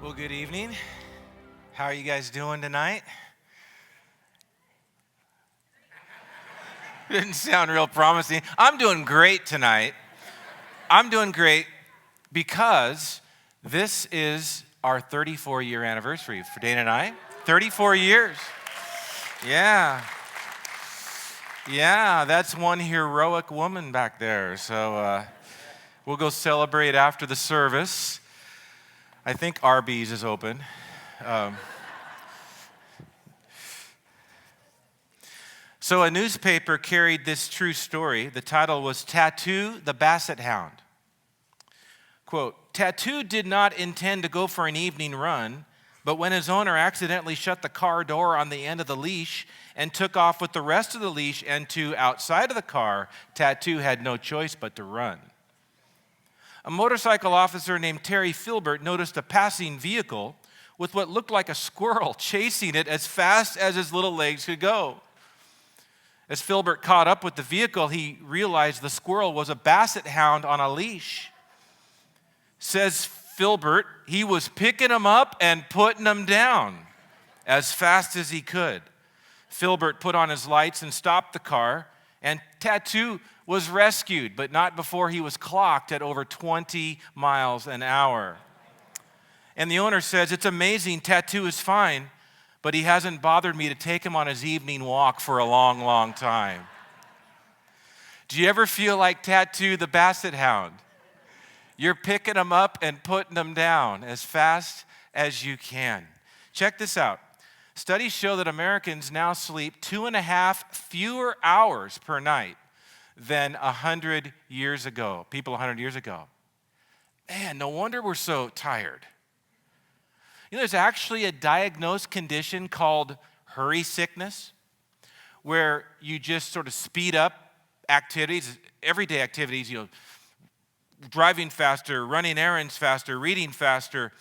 Well, good evening. How are you guys doing tonight? Didn't sound real promising. I'm doing great tonight. I'm doing great because this is our 34-year anniversary for Dana and I. 34 years. Yeah. Yeah, that's one heroic woman back there. So we'll go celebrate after the service. I think Arby's is open. So a newspaper carried this true story. The title was Tattoo the Basset Hound. Quote, Tattoo did not intend to go for an evening run, but when his owner accidentally shut the car door on the end of the leash and took off with the rest of the leash and two outside of the car, Tattoo had no choice but to run. A motorcycle officer named Terry Filbert noticed a passing vehicle with what looked like a squirrel chasing it as fast as his little legs could go. As Filbert caught up with the vehicle, he realized the squirrel was a basset hound on a leash. Says Filbert, he was picking him up and putting him down as fast as he could. Filbert put on his lights and stopped the car, and Tattoo was rescued, but not before he was clocked at over 20 miles an hour. And the owner says, it's amazing, Tattoo is fine, but he hasn't bothered me to take him on his evening walk for a long, long time. Do you ever feel like Tattoo the Basset Hound? You're picking them up and putting them down as fast as you can. Check this out. Studies show that Americans now sleep 2.5 fewer hours per night than 100 years ago, people 100 years ago. Man, no wonder we're so tired. You know, there's actually a diagnosed condition called hurry sickness, where you just sort of speed up activities, everyday activities, driving faster, running errands faster, reading faster,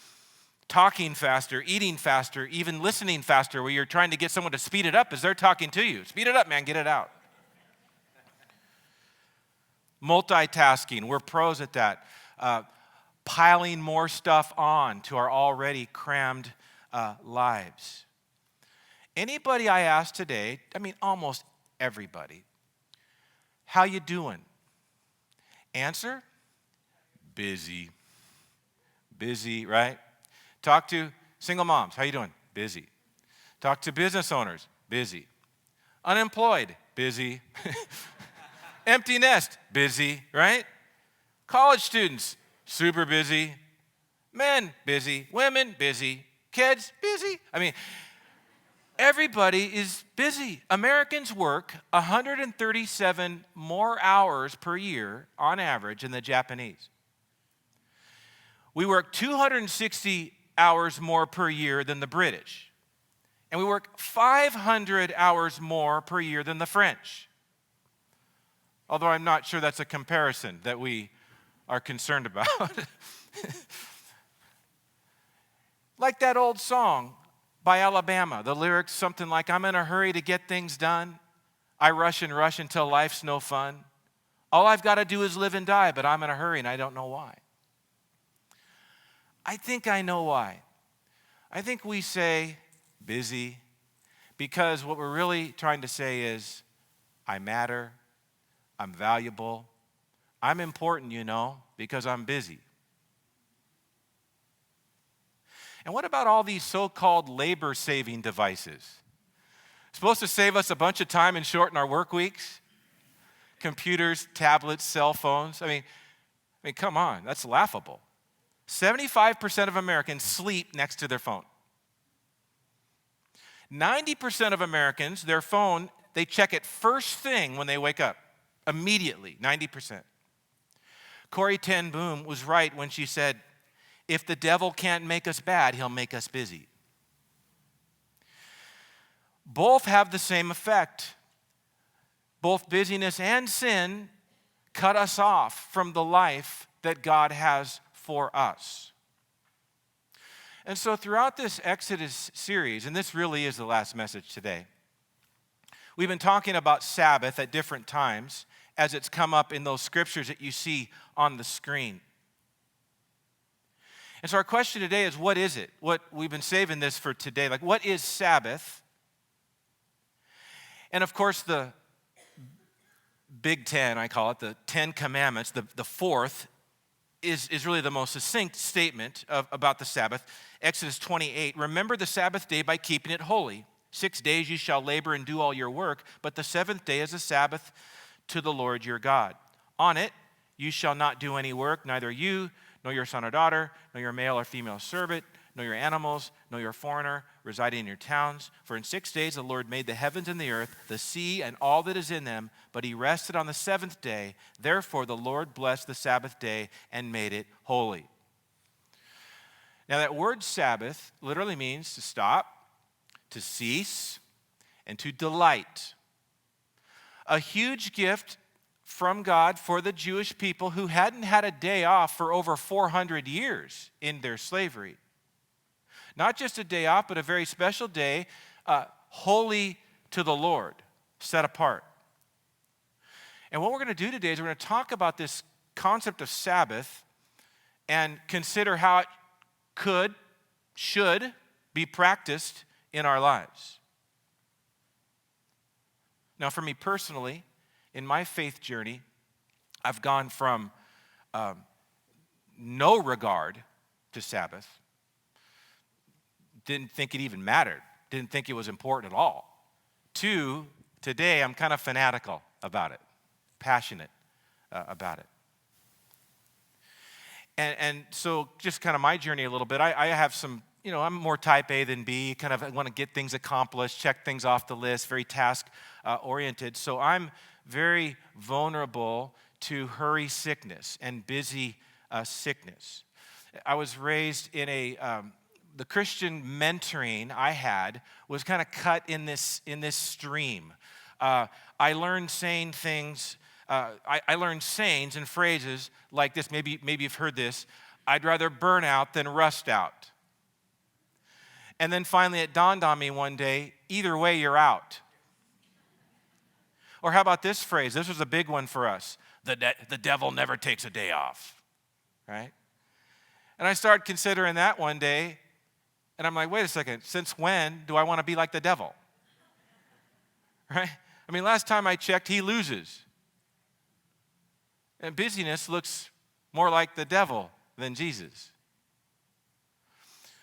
talking faster, eating faster, even listening faster, where you're trying to get someone to speed it up as they're talking to you. Speed it up, man, get it out. Multitasking, we're pros at that. Piling more stuff on to our already crammed lives. Anybody I ask today, almost everybody, how you doing? Answer, busy. Busy, right? Talk to single moms, how you doing? Busy. Talk to business owners, busy. Unemployed, busy. Empty nest, busy, right? College students, super busy. Men, busy. Women, busy. Kids, busy. Everybody is busy. Americans work 137 more hours per year on average than the Japanese. We work 260 hours more per year than the British. And we work 500 hours more per year than the French. Although I'm not sure that's a comparison that we are concerned about. Like that old song by Alabama, the lyrics something like, I'm in a hurry to get things done. I rush and rush until life's no fun. All I've got to do is live and die, but I'm in a hurry and I don't know why. I think I know why. I think we say busy because what we're really trying to say is, I matter, I'm valuable, I'm important, because I'm busy. And what about all these so-called labor-saving devices? Supposed to save us a bunch of time and shorten our work weeks? Computers, tablets, cell phones. Come on, that's laughable. 75% of Americans sleep next to their phone. 90% of Americans, their phone, they check it first thing when they wake up. Immediately, 90%. Corrie ten Boom was right when she said, if the devil can't make us bad, he'll make us busy. Both have the same effect. Both busyness and sin cut us off from the life that God has for us. And so throughout this Exodus series, and this really is the last message today, we've been talking about Sabbath at different times as it's come up in those scriptures that you see on the screen. And so our question today is, what is it? What we've been saving this for today. Like, what is Sabbath? And of course, the Big Ten, I call it, the Ten Commandments, the fourth is really the most succinct statement about the Sabbath. Exodus 28, remember the Sabbath day by keeping it holy. 6 days you shall labor and do all your work, but the seventh day is a Sabbath to the Lord your God. On it you shall not do any work, neither you, nor your son or daughter, nor your male or female servant, nor your animals, nor your foreigner residing in your towns. For in 6 days the Lord made the heavens and the earth, the sea and all that is in them, but he rested on the seventh day. Therefore the Lord blessed the Sabbath day and made it holy. Now that word Sabbath literally means to stop, to cease, and to delight. A huge gift from God for the Jewish people who hadn't had a day off for over 400 years in their slavery. Not just a day off, but a very special day, holy to the Lord, set apart. And what we're going to do today is we're going to talk about this concept of Sabbath and consider how it should be practiced in our lives. Now, for me personally, in my faith journey, I've gone from no regard to Sabbath, didn't think it even mattered, didn't think it was important at all, to today I'm kind of fanatical about it, passionate about it. And so just kind of my journey a little bit, I have some, I'm more type A than B, kind of want to get things accomplished, check things off the list, very task-oriented. So I'm very vulnerable to hurry sickness and busy sickness. I was raised in the Christian mentoring I had was kind of cut in this stream. I learned saying things, I learned sayings and phrases like this, maybe you've heard this, I'd rather burn out than rust out. And then finally it dawned on me one day, either way you're out. Or how about this phrase? This was a big one for us. The devil never takes a day off, right? And I started considering that one day, and I'm like, wait a second, since when do I want to be like the devil? Right? I mean, last time I checked, he loses. And busyness looks more like the devil than Jesus.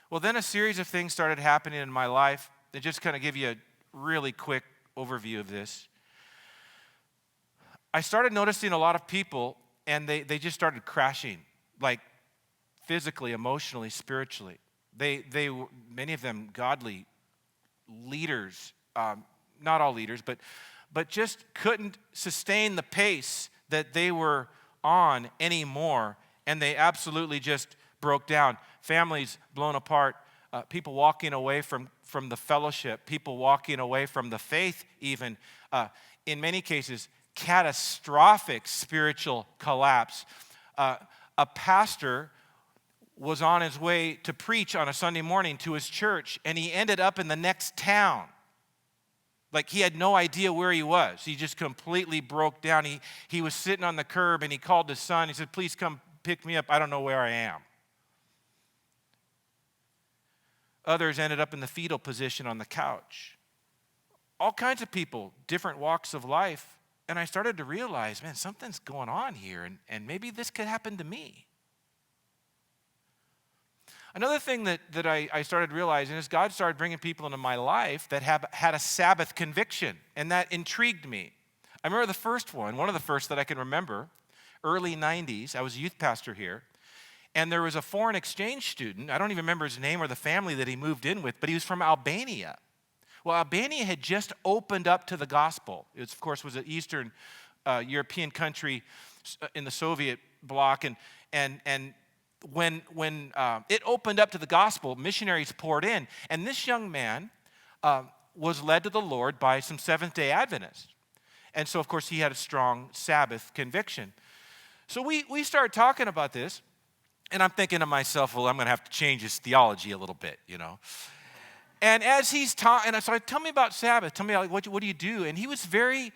Well, then a series of things started happening in my life that just kind of give you a really quick overview of this. I started noticing a lot of people, and they just started crashing, like physically, emotionally, spiritually. They many of them godly leaders, not all leaders, but just couldn't sustain the pace that they were on anymore, and they absolutely just broke down. Families blown apart, people walking away from the fellowship, people walking away from the faith even. In many cases, catastrophic spiritual collapse. A pastor was on his way to preach on a Sunday morning to his church, and he ended up in the next town. Like he had no idea where he was. He just completely broke down. He was sitting on the curb, and he called his son. He said, please come pick me up. I don't know where I am. Others ended up in the fetal position on the couch. All kinds of people, different walks of life. And I started to realize, man, something's going on here, and maybe this could happen to me. Another thing that I started realizing is God started bringing people into my life that had a Sabbath conviction, and that intrigued me. I remember the first one of the first that I can remember, early 90s. I was a youth pastor here, and there was a foreign exchange student. I don't even remember his name or the family that he moved in with, but he was from Albania. Well, Albania had just opened up to the gospel. It, of course, was an Eastern European country in the Soviet bloc, and when it opened up to the gospel, missionaries poured in, and this young man was led to the Lord by some Seventh-day Adventists. And so, of course, he had a strong Sabbath conviction. So we started talking about this, and I'm thinking to myself, well, I'm going to have to change his theology a little bit, And as he's talking, and I started, tell me about Sabbath. Tell me, what do you do? And he was very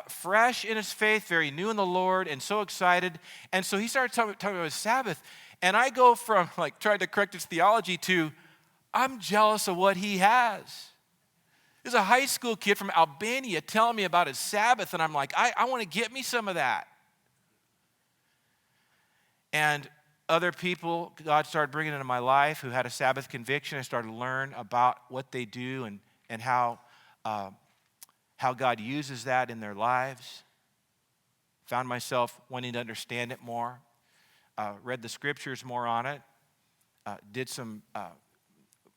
fresh in his faith, very new in the Lord, and so excited. And so he started talking about Sabbath. And I go from like trying to correct his theology to, I'm jealous of what he has. There's a high school kid from Albania telling me about his Sabbath, and I'm like, I want to get me some of that. And other people God started bringing into my life who had a Sabbath conviction. I started to learn about what they do and how God uses that in their lives. Found myself wanting to understand it more. Read the scriptures more on it. Did some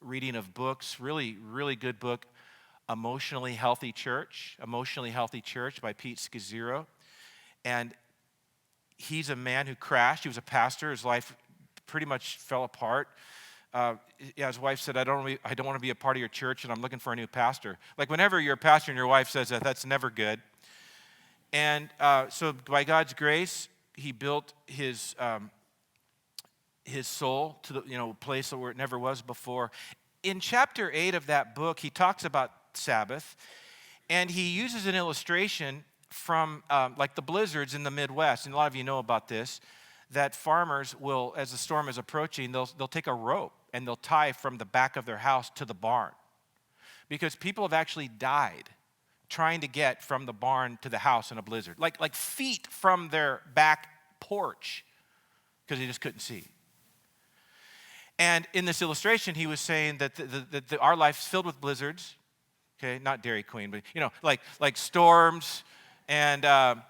reading of books. Really, really good book, Emotionally Healthy Church by Pete Scazzero. And he's a man who crashed. He was a pastor. His life pretty much fell apart. His wife said, I don't want to be a part of your church, and I'm looking for a new pastor. Like whenever you're a pastor and your wife says that, that's never good. And so by God's grace, he built his soul to the place where it never was before. In chapter 8 of that book, he talks about Sabbath, and he uses an illustration from like the blizzards in the Midwest, and a lot of you know about this, that farmers will, as the storm is approaching, they'll take a rope and they'll tie from the back of their house to the barn. Because people have actually died trying to get from the barn to the house in a blizzard, like feet from their back porch, because they just couldn't see. And in this illustration, he was saying that our life is filled with blizzards, okay, not Dairy Queen, but like storms and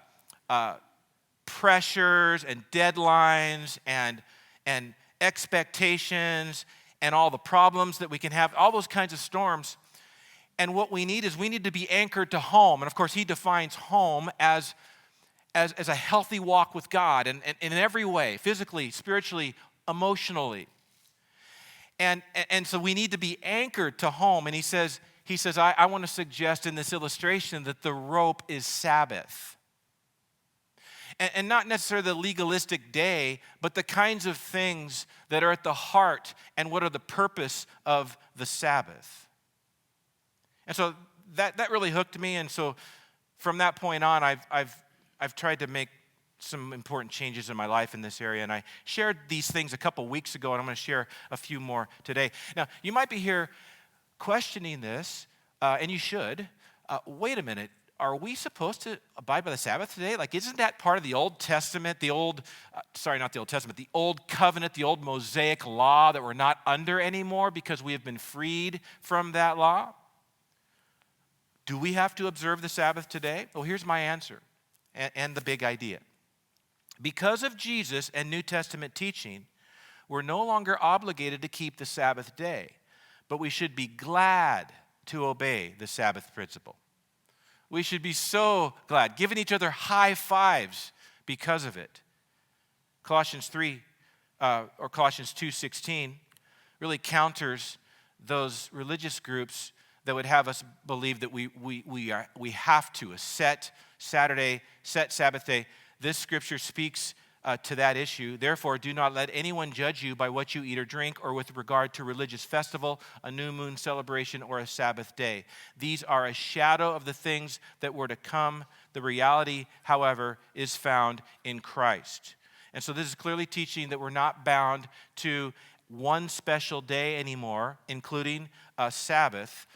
pressures and deadlines and expectations and all the problems that we can have, all those kinds of storms. And what we need to be anchored to home. And of course, he defines home as a healthy walk with God and in every way, physically, spiritually, emotionally. And so we need to be anchored to home. And he says, I want to suggest in this illustration that the rope is Sabbath. And not necessarily the legalistic day, but the kinds of things that are at the heart and what are the purpose of the Sabbath. And so that really hooked me. And so from that point on, I've tried to make some important changes in my life in this area. And I shared these things a couple weeks ago, and I'm going to share a few more today. Now, you might be here questioning this, and you should. Wait a minute. Are we supposed to abide by the Sabbath today? Like, isn't that part of the Old Testament, the Old Covenant, the old Mosaic law that we're not under anymore because we have been freed from that law? Do we have to observe the Sabbath today? Well, here's my answer and the big idea. Because of Jesus and New Testament teaching, we're no longer obligated to keep the Sabbath day, but we should be glad to obey the Sabbath principle. We should be so glad, giving each other high fives because of it. Colossians 2:16 really counters those religious groups that would have us believe that we have to set Sabbath day. This scripture speaks to that issue. Therefore, do not let anyone judge you by what you eat or drink, or with regard to religious festival, a new moon celebration, or a Sabbath day. These are a shadow of the things that were to come. The reality, however, is found in Christ. And so this is clearly teaching that we're not bound to one special day anymore, including a Sabbath.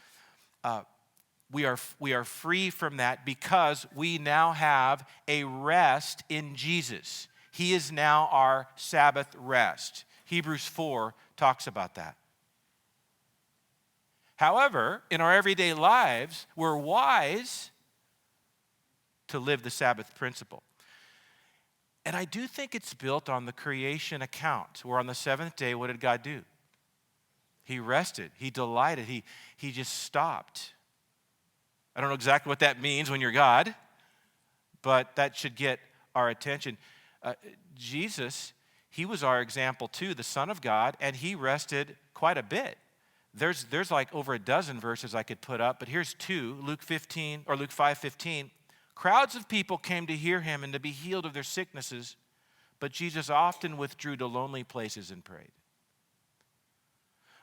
We are free from that because we now have a rest in Jesus. He is now our Sabbath rest. Hebrews 4 talks about that. However, in our everyday lives, we're wise to live the Sabbath principle. And I do think it's built on the creation account, where on the seventh day, what did God do? He rested. He delighted. He just stopped. I don't know exactly what that means when you're God, but that should get our attention. Jesus, he was our example too, the Son of God, and he rested quite a bit. There's like over a dozen verses I could put up, but here's two. Luke 5:15. Crowds of people came to hear him and to be healed of their sicknesses, but Jesus often withdrew to lonely places and prayed.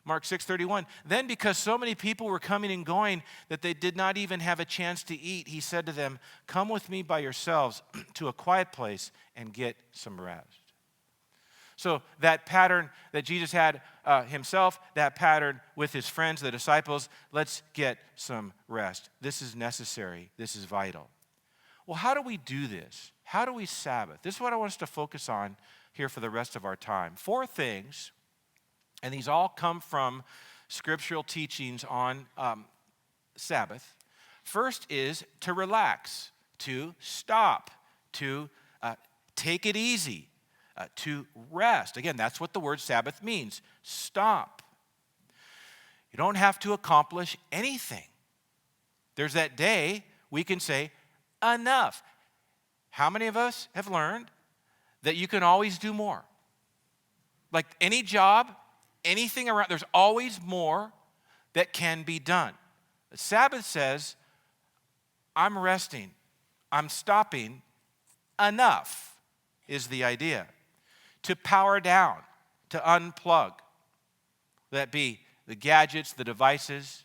Mark 6:31, then because so many people were coming and going that they did not even have a chance to eat, he said to them, come with me by yourselves to a quiet place and get some rest. So that pattern that Jesus had himself, that pattern with his friends, the disciples, let's get some rest. This is necessary. This is vital. Well, how do we do this? How do we Sabbath? This is what I want us to focus on here for the rest of our time. 4 things, and these all come from scriptural teachings on Sabbath. First is to relax, to stop, to take it easy, to rest. Again, that's what the word Sabbath means. Stop. You don't have to accomplish anything. There's that day we can say, enough. How many of us have learned that you can always do more? Like any job, anything around, there's always more that can be done. The Sabbath says, I'm resting, I'm stopping, enough is the idea. To power down, to unplug. That be the gadgets, the devices,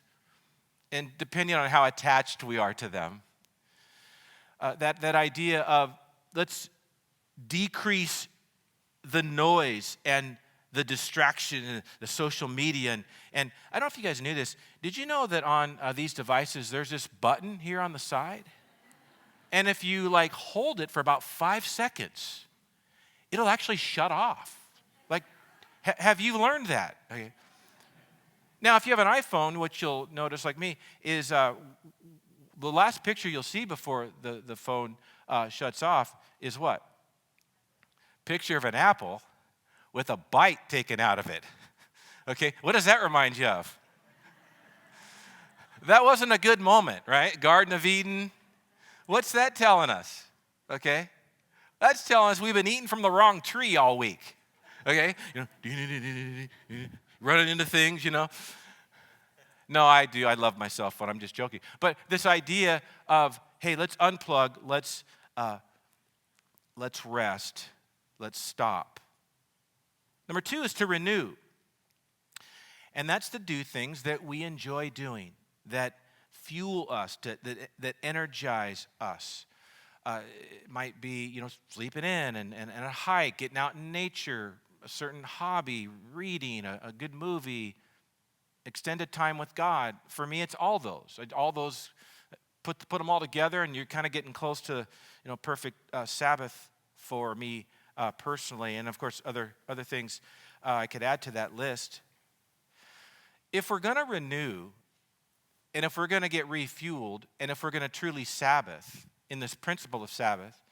and depending on how attached we are to them. That idea of let's decrease the noise and the distraction and the social media. And I don't know if you guys knew this. Did you know that on these devices there's this button here on the side? And if you hold it for about 5 seconds, it'll actually shut off. Have you learned that? Okay. Now, if you have an iPhone, what you'll notice, like me, is the last picture you'll see before the phone shuts off is what? Picture of an apple with a bite taken out of it. Okay, what does that remind you of? That wasn't a good moment, right? Garden of Eden. What's that telling us? Okay, that's telling us we've been eating from the wrong tree all week. Okay, running into things, No, I do. I love my cell phone. I'm just joking. But this idea of, hey, let's unplug, let's rest, let's stop. Number 2 is to renew. And that's to do things that we enjoy doing, that fuel us, that energize us. It might be, sleeping in and a hike, getting out in nature, a certain hobby, reading, a good movie, extended time with God. For me, it's all those. All those, put them all together, and you're kind of getting close to, perfect Sabbath for me personally. And of course, other things I could add to that list. If we're going to renew, and if we're going to get refueled, and if we're going to truly Sabbath in this principle of Sabbath,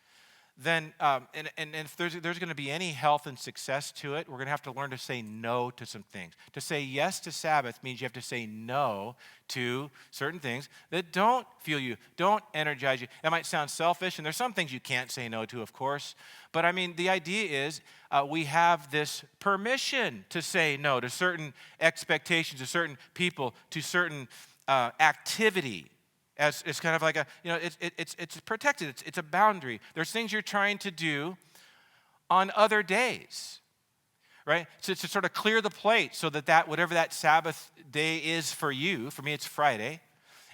then, and if there's going to be any health and success to it, we're going to have to learn to say no to some things. To say yes to Sabbath means you have to say no to certain things that don't fuel you, don't energize you. That might sound selfish, and there's some things you can't say no to, of course. But I mean, the idea is we have this permission to say no to certain expectations, to certain people, to certain activity. As it's kind of like it's protected. It's a boundary. There's things you're trying to do on other days, right? So to sort of clear the plate so that whatever that Sabbath day is for you, for me it's Friday,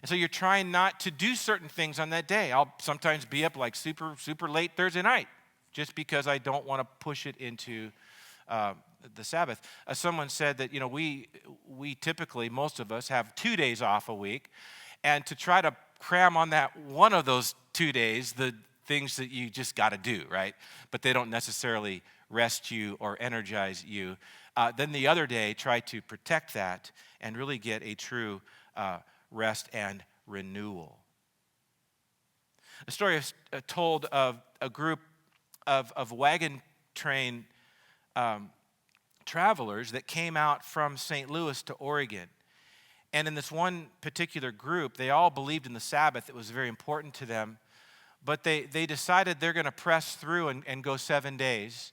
and so you're trying not to do certain things on that day. I'll sometimes be up super late Thursday night just because I don't want to push it into the Sabbath. Someone said that we typically, most of us, have 2 days off a week. And to try to cram on that one of those 2 days, the things that you just got to do, right? But they don't necessarily rest you or energize you. Then the other day, try to protect that and really get a true rest and renewal. A story is told of a group of wagon train travelers that came out from St. Louis to Oregon. And in this one particular group, they all believed in the Sabbath. It was very important to them. But they decided they're going to press through and go 7 days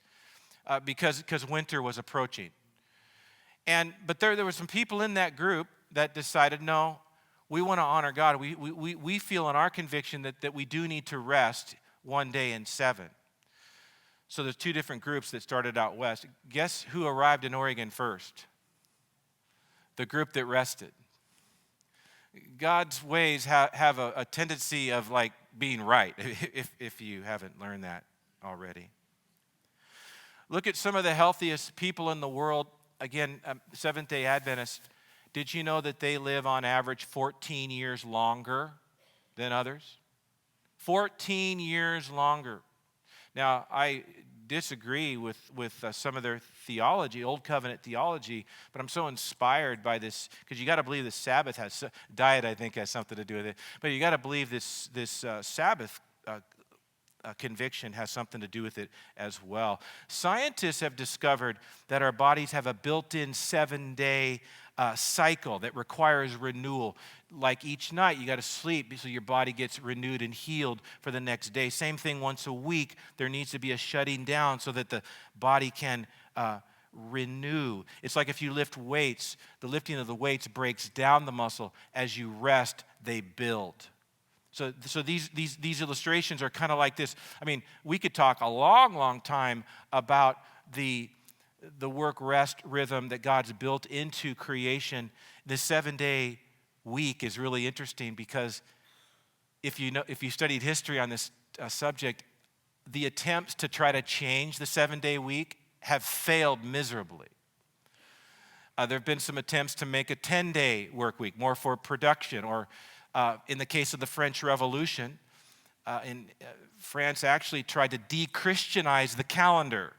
because winter was approaching. But there were some people in that group that decided, no, we want to honor God. We feel in our conviction that we do need to rest 1 day in 7. So there's 2 different groups that started out west. Guess who arrived in Oregon first? The group that rested. God's ways have a tendency of being right, if you haven't learned that already. Look at some of the healthiest people in the world. Again, Seventh-day Adventists. Did you know that they live on average 14 years longer than others? 14 years longer. Now, I disagree with some of their theology, Old Covenant theology, but I'm so inspired by this, because you got to believe the Sabbath has, diet I think has something to do with it, but you got to believe this Sabbath conviction has something to do with it as well. Scientists have discovered that our bodies have a built-in 7-day cycle that requires renewal. Like each night, you got to sleep so your body gets renewed and healed for the next day. Same thing once a week, there needs to be a shutting down so that the body can renew. It's like if you lift weights, the lifting of the weights breaks down the muscle. As you rest, they build. So these illustrations are kind of like this. I mean, we could talk a long time about the work-rest rhythm that God's built into creation. The 7-day week is really interesting because if you studied history on this subject, the attempts to try to change the 7-day week have failed miserably. There have been some attempts to make a 10-day work week, more for production, or in the case of the French Revolution, France actually tried to de-Christianize the calendar.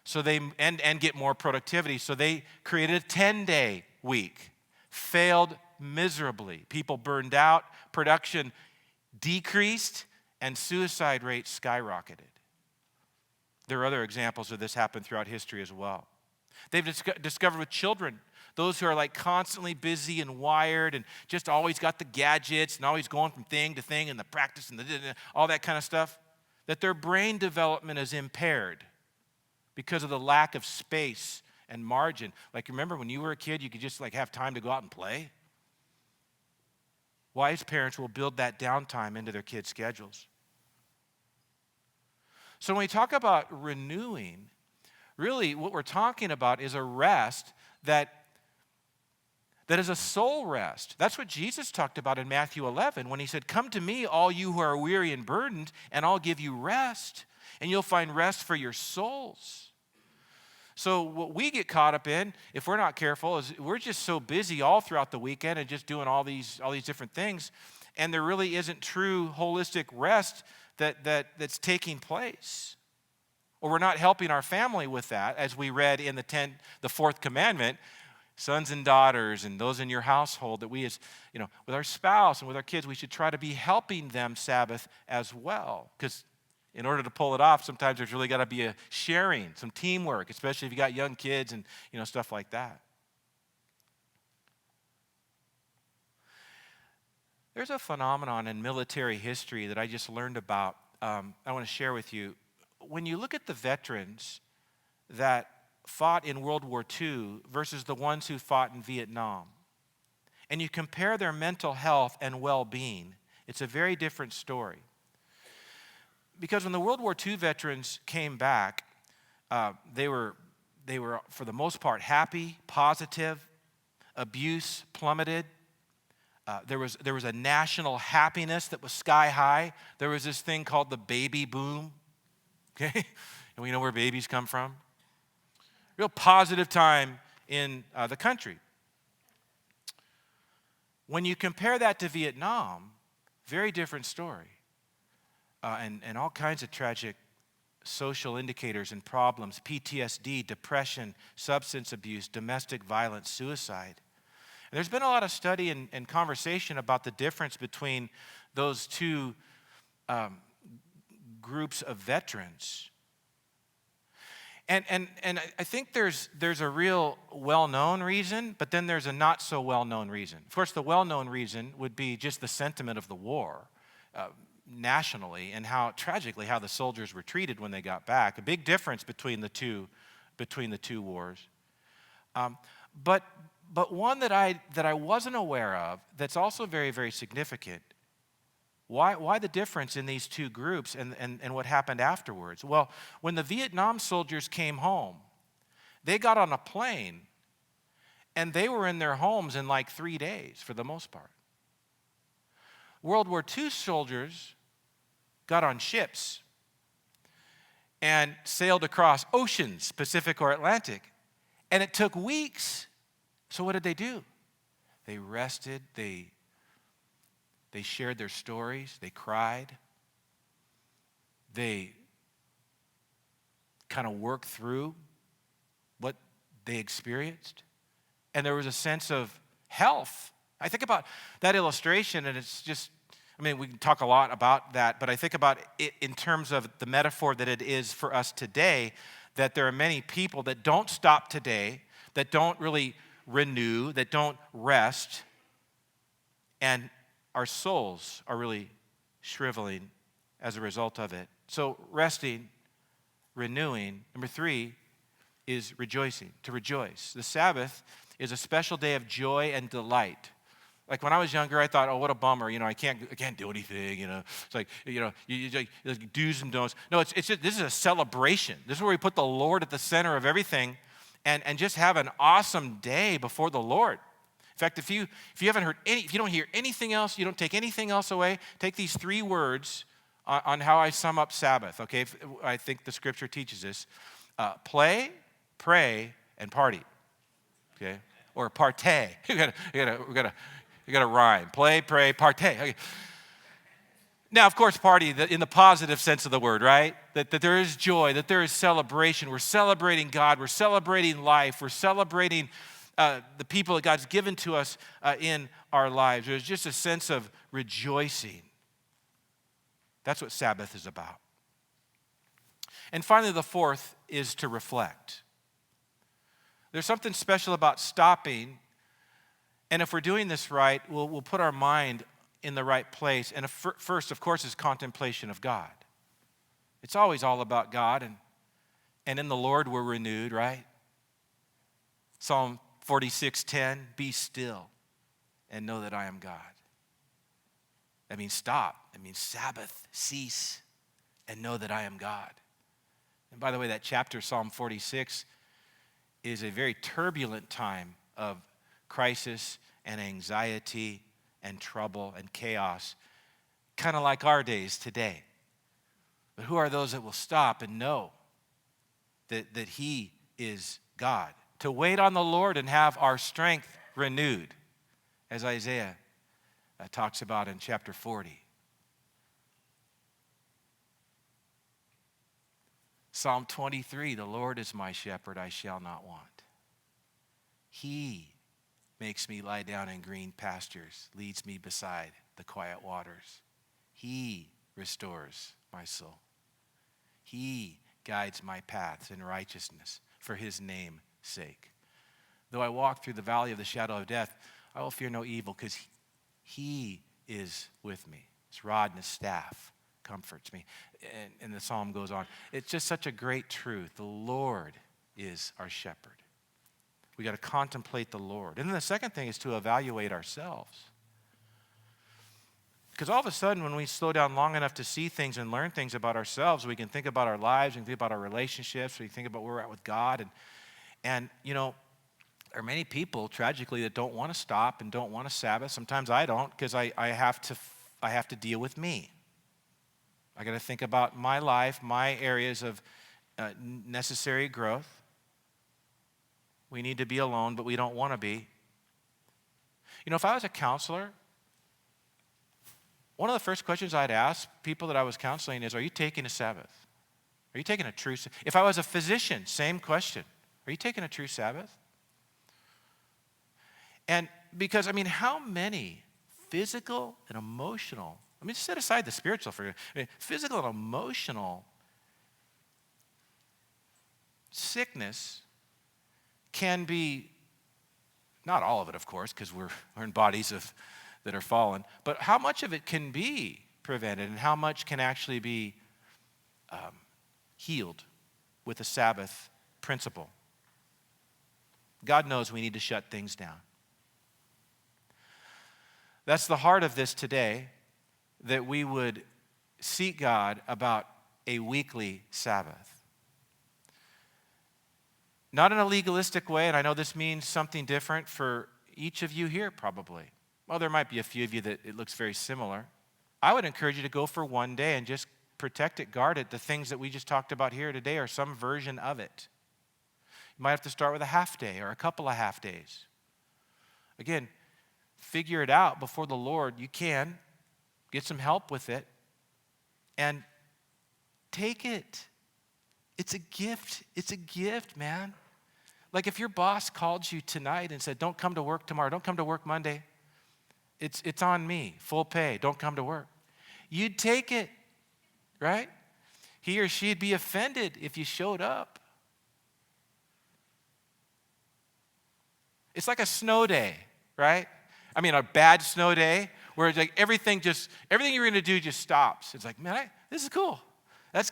So they and get more productivity. So they created a 10-day week. Failed miserably. People burned out, production decreased, and suicide rates skyrocketed. There are other examples of this happen throughout history as well. They've discovered with children, those who are like constantly busy and wired and just always got the gadgets and always going from thing to thing and the practice and all that kind of stuff, that their brain development is impaired because of the lack of space and margin. Like, remember when you were a kid, you could just like have time to go out and play? Wise parents will build that downtime into their kids' schedules. So when we talk about renewing, really what we're talking about is a rest that is a soul rest. That's what Jesus talked about in Matthew 11 when he said, "Come to me, all you who are weary and burdened, and I'll give you rest, and you'll find rest for your souls." So what we get caught up in, if we're not careful, is we're just so busy all throughout the weekend and just doing all these different things, and there really isn't true holistic rest that's taking place. Or we're not helping our family with that, as we read in the fourth commandment, sons and daughters and those in your household, that we as, with our spouse and with our kids, we should try to be helping them Sabbath as well. Because in order to pull it off, sometimes there's really got to be a sharing, some teamwork, especially if you got young kids and stuff like that. There's a phenomenon in military history that I just learned about. I want to share with you. When you look at the veterans that fought in World War II versus the ones who fought in Vietnam, and you compare their mental health and well-being, it's a very different story. Because when the World War II veterans came back, they were for the most part happy, positive. Abuse plummeted. There was a national happiness that was sky high. There was this thing called the baby boom. Okay, and we know where babies come from. Real positive time in the country. When you compare that to Vietnam, very different story. And all kinds of tragic social indicators and problems: PTSD, depression, substance abuse, domestic violence, suicide. And there's been a lot of study and conversation about the difference between those two groups of veterans. And I think there's a real well-known reason, but then there's a not so well-known reason. Of course, the well-known reason would be just the sentiment of the war. Nationally, and how tragically how the soldiers were treated when they got back. A big difference between the two wars. But one that I wasn't aware of that's also very, very significant. Why the difference in these two groups and what happened afterwards? Well, when the Vietnam soldiers came home, they got on a plane and they were in their homes in like 3 days for the most part. World War II soldiers got on ships, and sailed across oceans, Pacific or Atlantic. And it took weeks. So what did they do? They rested, they shared their stories, they cried, they kind of worked through what they experienced. And there was a sense of health. I think about that illustration, and it's just, I mean, we can talk a lot about that, but I think about it in terms of the metaphor that it is for us today, that there are many people that don't stop today, that don't really renew, that don't rest, and our souls are really shriveling as a result of it. So resting, renewing. Number 3 is rejoicing, to rejoice. The Sabbath is a special day of joy and delight. Like when I was younger, I thought, oh, what a bummer. I can't do anything. It's like, you like do's and don'ts. No, it's just, this is a celebration. This is where we put the Lord at the center of everything, and just have an awesome day before the Lord. In fact, if you haven't heard if you don't hear anything else, you don't take anything else away, take these 3 words on how I sum up Sabbath. Okay, I think the Scripture teaches this: play, pray, and party. Okay, or partay. We gotta rhyme. Play, pray, partay. Okay. Now, of course, party in the positive sense of the word, right? That there is joy, that there is celebration. We're celebrating God. We're celebrating life. We're celebrating the people that God's given to us in our lives. There's just a sense of rejoicing. That's what Sabbath is about. And finally, the 4th is to reflect. There's something special about stopping, and if we're doing this right, we'll put our mind in the right place. And first, of course, is contemplation of God. It's always all about God, and in the Lord we're renewed, right? Psalm 46:10, be still and know that I am God. That means stop. That means Sabbath, cease, and know that I am God. And by the way, that chapter, Psalm 46, is a very turbulent time of crisis and anxiety and trouble and chaos, kind of like our days today. But who are those that will stop and know that He is God? To wait on the Lord and have our strength renewed, as Isaiah talks about in chapter 40. Psalm 23, the Lord is my shepherd, I shall not want. He makes me lie down in green pastures, leads me beside the quiet waters. He restores my soul. He guides my paths in righteousness for His name's sake. Though I walk through the valley of the shadow of death, I will fear no evil, because He is with me. His rod and His staff comforts me. And the psalm goes on. It's just such a great truth. The Lord is our shepherd. We got to contemplate the Lord. And then the second thing is to evaluate ourselves. Because all of a sudden, when we slow down long enough to see things and learn things about ourselves, we can think about our lives, we can think about our relationships, we can think about where we're at with God. And there are many people, tragically, that don't want to stop and don't want to Sabbath. Sometimes I don't, because I have to deal with me. I got to think about my life, my areas of necessary growth. We need to be alone, but we don't want to be. If I was a counselor, one of the first questions I'd ask people that I was counseling is, are you taking a Sabbath? Are you taking a true Sabbath? If I was a physician, same question. Are you taking a true Sabbath? And because, how many physical and emotional, set aside the spiritual for you, physical and emotional sickness can be, not all of it, of course, because we're in bodies that are fallen, but how much of it can be prevented and how much can actually be healed with a Sabbath principle? God knows we need to shut things down. That's the heart of this today, that we would seek God about a weekly Sabbath. Not in a legalistic way, and I know this means something different for each of you here probably. Well, there might be a few of you that it looks very similar. I would encourage you to go for one day and just protect it, guard it. The things that we just talked about here today are some version of it. You might have to start with a half day or a couple of half days. Again, figure it out before the Lord. You can get some help with it and take it. It's a gift. It's a gift, man. Like if your boss called you tonight and said, don't come to work tomorrow, don't come to work Monday. It's on me, full pay, don't come to work. You'd take it, right? He or she'd be offended if you showed up. It's like a snow day, right? I mean, a bad snow day where it's like everything you're going to do just stops. It's like, man, this is cool. That's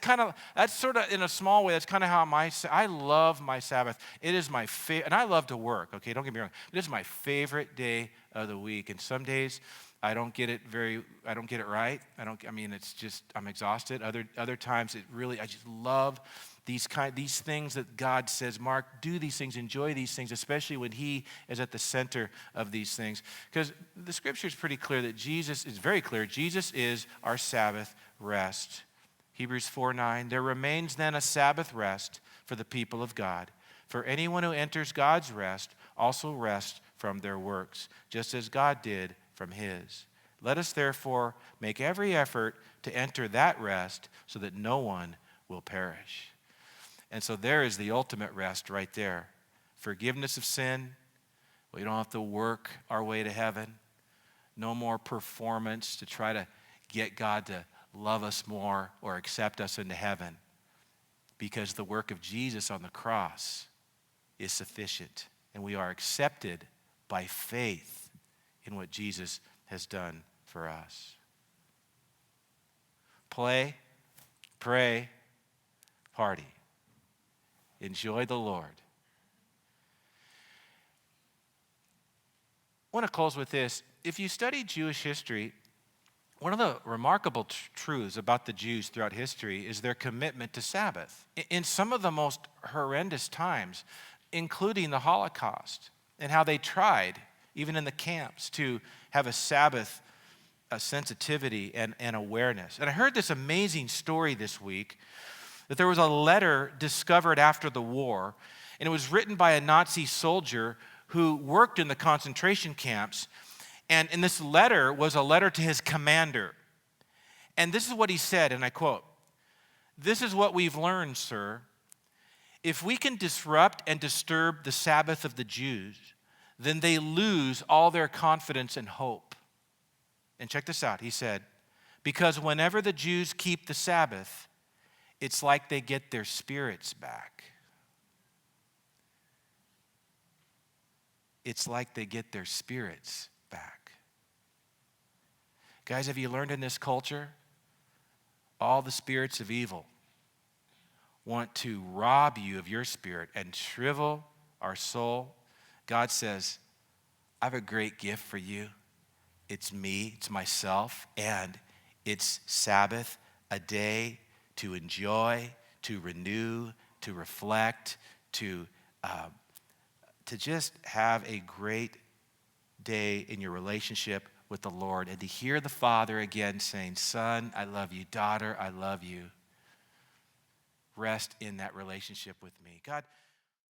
sort of in a small way, that's kind of how I love my Sabbath. It is my favorite, and I love to work, okay, don't get me wrong. It is my favorite day of the week. And some days I don't get it right. It's just, I'm exhausted. Other times I just love these things that God says, Mark, do these things, enjoy these things, especially when he is at the center of these things. Because the scripture is pretty clear that Jesus is our Sabbath rest. Hebrews 4:9, there remains then a Sabbath rest for the people of God. For anyone who enters God's rest also rests from their works, just as God did from his. Let us therefore make every effort to enter that rest so that no one will perish. And so there is the ultimate rest right there. Forgiveness of sin. We don't have to work our way to heaven. No more performance to try to get God to love us more or accept us into heaven, because the work of Jesus on the cross is sufficient, and we are accepted by faith in what Jesus has done for us. Play, pray, party. Enjoy the Lord. I want to close with this. If you study Jewish history, one of the remarkable truths about the Jews throughout history is their commitment to Sabbath. In some of the most horrendous times, including the Holocaust, and how they tried, even in the camps, to have a Sabbath sensitivity and awareness. And I heard this amazing story this week that there was a letter discovered after the war, and it was written by a Nazi soldier who worked in the concentration camps. And this letter was a letter to his commander. And this is what he said, and I quote, "This is what we've learned, sir. If we can disrupt and disturb the Sabbath of the Jews, then they lose all their confidence and hope." And check this out. He said, "Because whenever the Jews keep the Sabbath, it's like they get their spirits back." It's like they get their spirits back. Guys, have you learned in this culture? All the spirits of evil want to rob you of your spirit and shrivel our soul. God says, I have a great gift for you. It's me, it's myself, and it's Sabbath, a day to enjoy, to renew, to reflect, to just have a great day in your relationship with the Lord, and to hear the Father again saying, "Son, I love you. Daughter, I love you." Rest in that relationship with me. God,